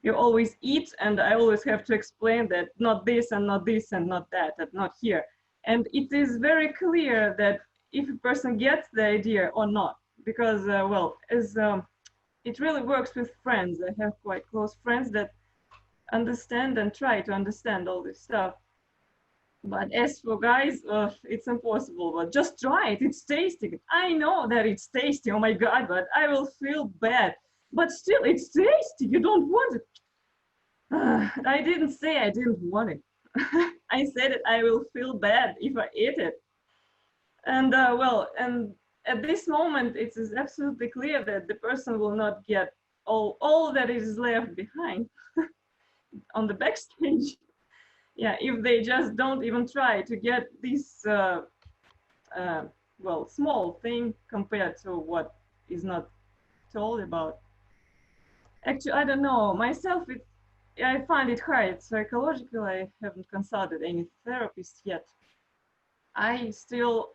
Speaker 5: you always eat, and I always have to explain that not this and not this and not that and not here. And it is very clear that if a person gets the idea or not, because well, as it really works with friends. I have quite close friends that understand and try to understand all this stuff. But as for guys, it's impossible. But just try it. It's tasty. I know that it's tasty. Oh my God, but I will feel bad. But still, it's tasty. You don't want it. I didn't say I didn't want it. I said that I will feel bad if I eat it. And well, and at this moment, it is absolutely clear that the person will not get all that is left behind on the backstage. Yeah, if they just don't even try to get this well, small thing compared to what is not told about. Actually, I don't know myself. I find it hard psychologically. I haven't consulted any therapist yet. I still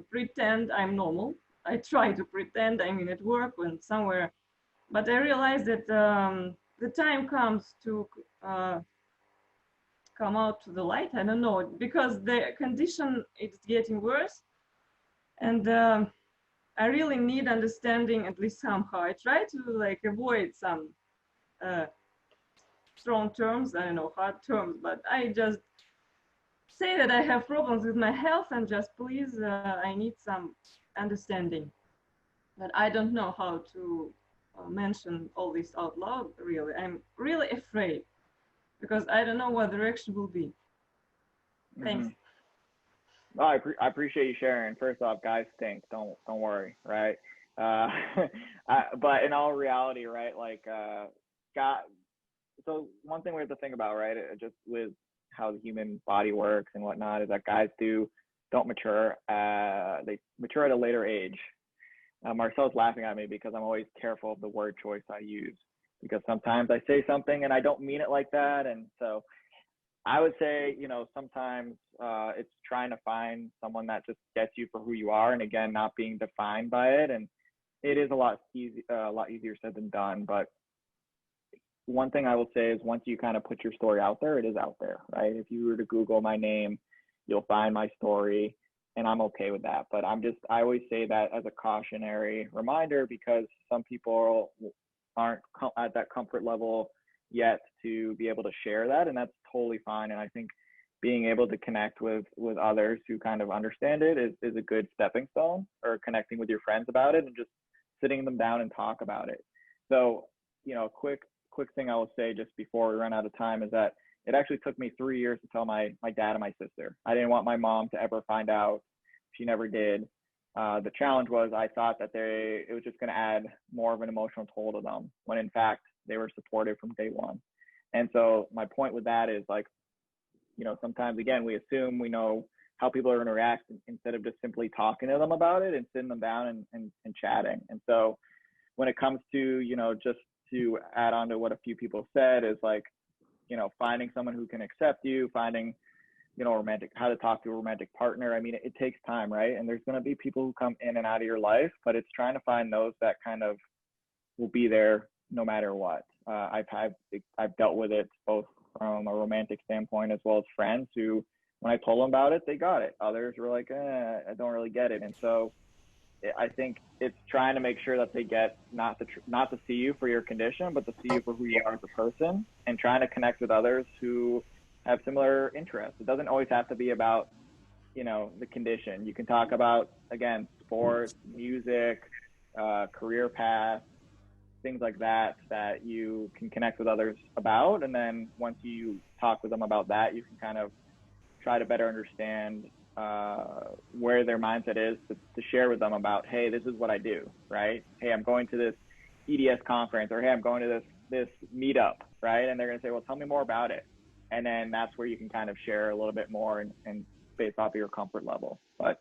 Speaker 5: pretend I'm normal. I try to pretend I'm at work and somewhere, but I realize that the time comes to come out to the light. I don't know, because the condition is getting worse, and I really need understanding, at least somehow. I try to like avoid some strong terms, I don't know, hard terms, but I just say that I have problems with my health, and just please, I need some understanding. But I don't know how to mention all this out loud, really. I'm really afraid, because I don't know what the direction will be. Thanks.
Speaker 2: Mm-hmm. Oh, I appreciate you sharing. First off, guys stink. Don't worry, right? But in all reality, right? Like, God. So one thing we have to think about, right? Just with how the human body works and whatnot, is that guys don't mature. They mature at a later age. Marcel's laughing at me because I'm always careful of the word choice I use, because sometimes I say something and I don't mean it like that. And so I would say, you know, sometimes it's trying to find someone that just gets you for who you are, and again, not being defined by it. And it is a lot easier said than done. But one thing I will say is, once you kind of put your story out there, it is out there, right? If you were to Google my name, you'll find my story, and I'm okay with that. But I always say that as a cautionary reminder, because some people aren't at that comfort level yet to be able to share that, and that's totally fine. And I think being able to connect with others who kind of understand it is a good stepping stone, or connecting with your friends about it and just sitting them down and talk about it. So, you know, quick thing I will say just before we run out of time is that it actually took me 3 years to tell my dad and my sister. I didn't want my mom to ever find out. She never did. The challenge was I thought that it was just going to add more of an emotional toll to them, when in fact they were supportive from day one. And so my point with that is, like, you know, sometimes again we assume we know how people are going to react instead of just simply talking to them about it and sitting them down and chatting. And so when it comes to, you know, just to add on to what a few people said, is like, you know, finding someone who can accept you, finding, you know, how to talk to a romantic partner. I mean, it takes time, right? And there's going to be people who come in and out of your life, but it's trying to find those that kind of will be there no matter what. I've dealt with it both from a romantic standpoint as well as friends who, when I told them about it, they got it. Others were like, I don't really get it. And so I think it's trying to make sure that they get not to see you for your condition, but to see you for who you are as a person, and trying to connect with others who have similar interests. It doesn't always have to be about, you know, the condition. You can talk about, again, sports, music, career path, things like that you can connect with others about. And then once you talk with them about that, you can kind of try to better understand where their mindset is, to share with them about, hey, this is what I do, right? Hey, I'm going to this EDS conference, or hey, I'm going to this meetup, right? And they're going to say, well, tell me more about it. And then that's where you can kind of share a little bit more and based off of your comfort level. But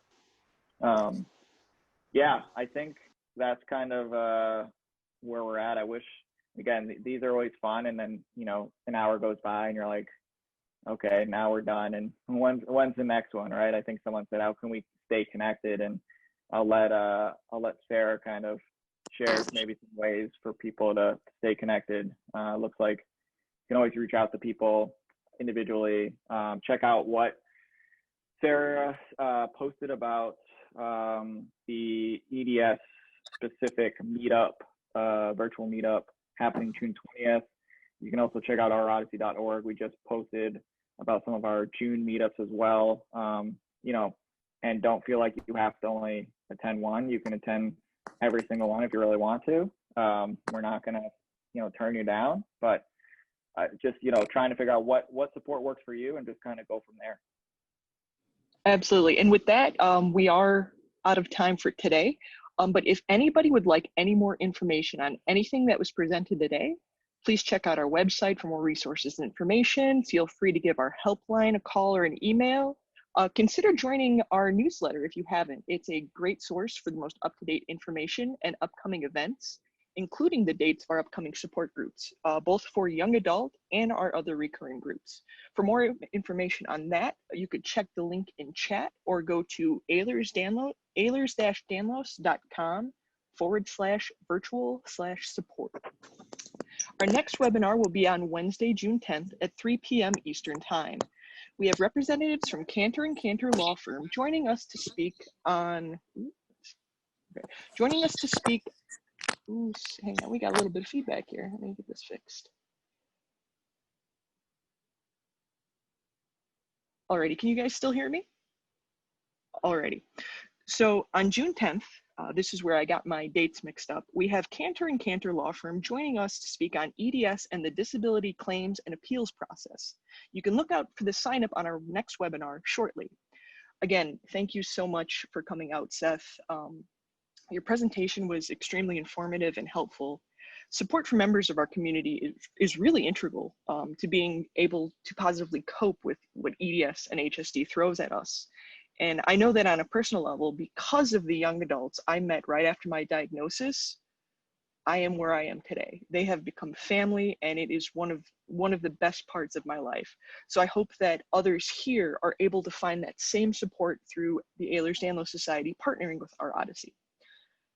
Speaker 2: yeah, I think that's kind of where we're at. I wish, again, these are always fun. And then, you know, an hour goes by and you're like, okay, now we're done. And when's the next one, right? I think someone said, how can we stay connected? And I'll let Sarah kind of share maybe some ways for people to stay connected. Looks like you can always reach out to people individually. Check out what Sarah posted about the EDS specific meetup, virtual meetup happening June 20th. You can also check out ourodyssey.org. We just posted about some of our June meetups as well. You know, and don't feel like you have to only attend one. You can attend every single one if you really want to. We're not going to, you know, turn you down, but just, you know, trying to figure out what support works for you and just kind of go from there.
Speaker 1: Absolutely. And with that, we are out of time for today. But if anybody would like any more information on anything that was presented today, please check out our website for more resources and information. Feel free to give our helpline a call or an email. Consider joining our newsletter if you haven't. It's a great source for the most up-to-date information and upcoming events, including the dates of our upcoming support groups, both for young adult and our other recurring groups. For more information on that, you could check the link in chat or go to Ehlers-Danlos.com/virtual/support. Our next webinar will be on Wednesday, June 10th at 3 p.m. Eastern Time. We have representatives from Cantor & Cantor Law Firm joining us to speak on, ooh, hang on, we got a little bit of feedback here. Let me get this fixed. Alrighty, can you guys still hear me? Alrighty, so on June 10th, this is where I got my dates mixed up. We have Cantor & Cantor Law Firm joining us to speak on EDS and the disability claims and appeals process. You can look out for the sign up on our next webinar shortly. Again, thank you so much for coming out, Seth. Your presentation was extremely informative and helpful. Support for members of our community is really integral to being able to positively cope with what EDS and HSD throws at us. And I know that on a personal level, because of the young adults I met right after my diagnosis, I am where I am today. They have become family, and it is one of the best parts of my life. So I hope that others here are able to find that same support through the Ehlers-Danlos Society partnering with Our Odyssey.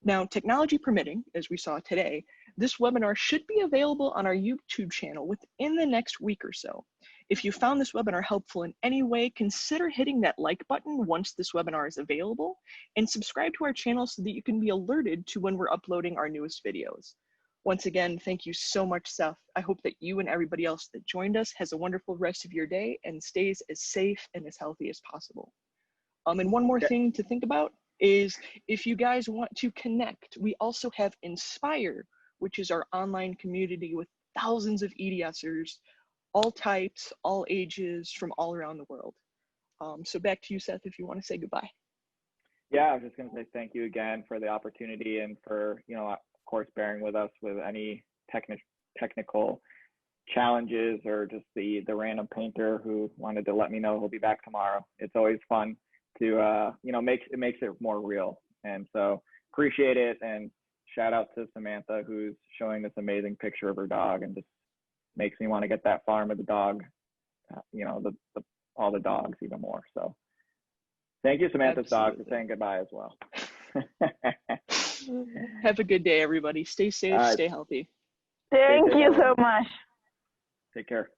Speaker 1: Now, technology permitting, as we saw today, this webinar should be available on our YouTube channel within the next week or so. If you found this webinar helpful in any way, consider hitting that like button once this webinar is available, and subscribe to our channel so that you can be alerted to when we're uploading our newest videos. Once again, thank you so much, Seth. I hope that you and everybody else that joined us has a wonderful rest of your day and stays as safe and as healthy as possible. And one more thing to think about. is if you guys want to connect, we also have Inspire, which is our online community with thousands of EDSers, all types, all ages, from all around the world. So back to you, Seth, if you want to say goodbye.
Speaker 2: Yeah, I was just going to say thank you again for the opportunity and for, you know, of course, bearing with us with any technical challenges or just the random painter who wanted to let me know he'll be back tomorrow. It's always fun to, you know, it makes it more real. And so appreciate it. And shout out to Samantha, who's showing this amazing picture of her dog and just makes me want to get that farm of the dog, you know, all the dogs even more. So thank you, Samantha's dog, for saying goodbye as well.
Speaker 1: Have a good day, everybody. Stay safe, stay healthy.
Speaker 4: Thank you so much.
Speaker 2: Take care.